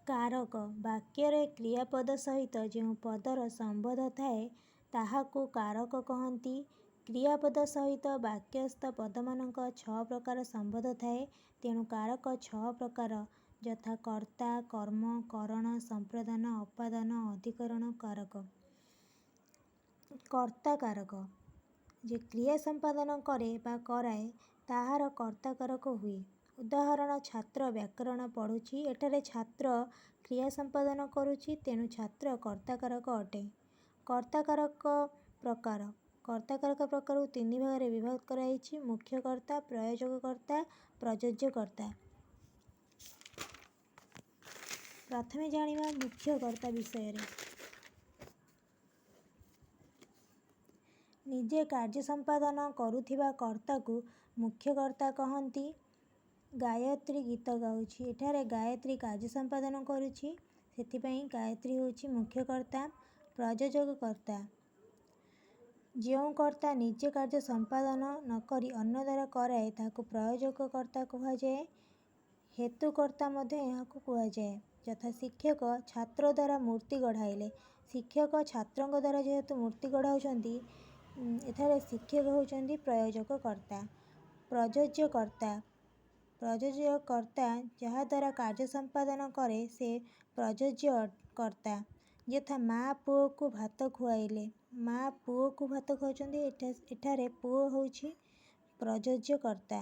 କାରକ ବାକ୍ୟରେ କ୍ରିୟାପଦ ସହିତ ଯେଉଁ ପଦର ସମ୍ବନ୍ଧ ଥାଏ ତାହାକୁ କାରକ କହନ୍ତି। କ୍ରିୟାପଦ ସହିତ ବାକ୍ୟସ୍ଥ ପଦମାନଙ୍କ 6 ପ୍ରକାର ସମ୍ବନ୍ଧ ଥାଏ। ତେଣୁ କାରକ 6 ପ୍ରକାର ଯଥା କର୍ତ୍ତା, କର୍ମ, କରଣ, ସମ୍ପ୍ରଦାନ, ଅପାଦାନ, ଅଧିକରଣ। କାରକ। କର୍ତ୍ତା କାରକ ଯେ କ୍ରିୟା ସମ୍ପାଦନ କରେ ବା କରାଏ ତାହାର କର୍ତ୍ତା କାରକ ହୁଏ। ଉଦାହରଣ ଛାତ୍ର ବ୍ୟାକରଣ ପଢ଼ୁଛି। ଏଠାରେ ଛାତ୍ର କ୍ରିୟା ସମ୍ପାଦନ କରୁଛି ତେଣୁ ଛାତ୍ର କର୍ତ୍ତା କାରକ ଅଟେ। କର୍ତ୍ତା କାରକ ପ୍ରକାର। କର୍ତ୍ତା କାରକ ପ୍ରକାରକୁ 3 ଭାଗରେ ବିଭାଗ କରାଯାଇଛି। ମୁଖ୍ୟ କର୍ତ୍ତା, ପ୍ରୟୋଜକ କର୍ତ୍ତା, ପ୍ରଯୋଜ୍ୟ କର୍ତ୍ତା। ପ୍ରଥମେ ଜାଣିବା ମୁଖ୍ୟ କର୍ତ୍ତା ବିଷୟରେ। ନିଜେ କାର୍ଯ୍ୟ ସମ୍ପାଦନ କରୁଥିବା କର୍ତ୍ତାକୁ ମୁଖ୍ୟ କର୍ତ୍ତା କହନ୍ତି। ଗାୟତ୍ରୀ ଗୀତ ଗାଉଛି। ଏଠାରେ ଗାୟତ୍ରୀ କାର୍ଯ୍ୟ ସମ୍ପାଦନ କରୁଛି ସେଥିପାଇଁ ଗାୟତ୍ରୀ ହେଉଛି ମୁଖ୍ୟ କର୍ତ୍ତା। ପ୍ରଯୋଜକ କର୍ତ୍ତା। ଯେଉଁ କର୍ତ୍ତା ନିଜେ କାର୍ଯ୍ୟ ସମ୍ପାଦନ ନ କରି ଅନ୍ୟ ଦ୍ୱାରା କରାଏ ତାହାକୁ ପ୍ରୟୋଜକ କର୍ତ୍ତା କୁହାଯାଏ। ହେତୁ କର୍ତ୍ତା ମଧ୍ୟ ଏହାକୁ କୁହାଯାଏ। ଯଥା ଶିକ୍ଷକ ଛାତ୍ର ଦ୍ୱାରା ମୂର୍ତ୍ତି ଗଢ଼ାଇଲେ। ଶିକ୍ଷକ ଛାତ୍ରଙ୍କ ଦ୍ୱାରା ଯେହେତୁ ମୂର୍ତ୍ତି ଗଢ଼ାଉଛନ୍ତି ଏଠାରେ ଶିକ୍ଷକ ହେଉଛନ୍ତି ପ୍ରୟୋଜକ କର୍ତ୍ତା। ପ୍ରଯୋଜ୍ୟ କର୍ତ୍ତା। ପ୍ରଯୋଜ୍ୟ କର୍ତ୍ତା ଯାହାଦ୍ୱାରା କାର୍ଯ୍ୟ ସମ୍ପାଦନ କରେ ସେ ପ୍ରଯୋଜ୍ୟ କର୍ତ୍ତା। ଯଥା ମା ପୁଅକୁ ଭାତ ଖୁଆଇଲେ। ମା ପୁଅକୁ ଭାତ ଖୁଆଉଛନ୍ତି ଏଠାରେ ପୁଅ ହେଉଛି ପ୍ରଯୋଜ୍ୟ କର୍ତ୍ତା।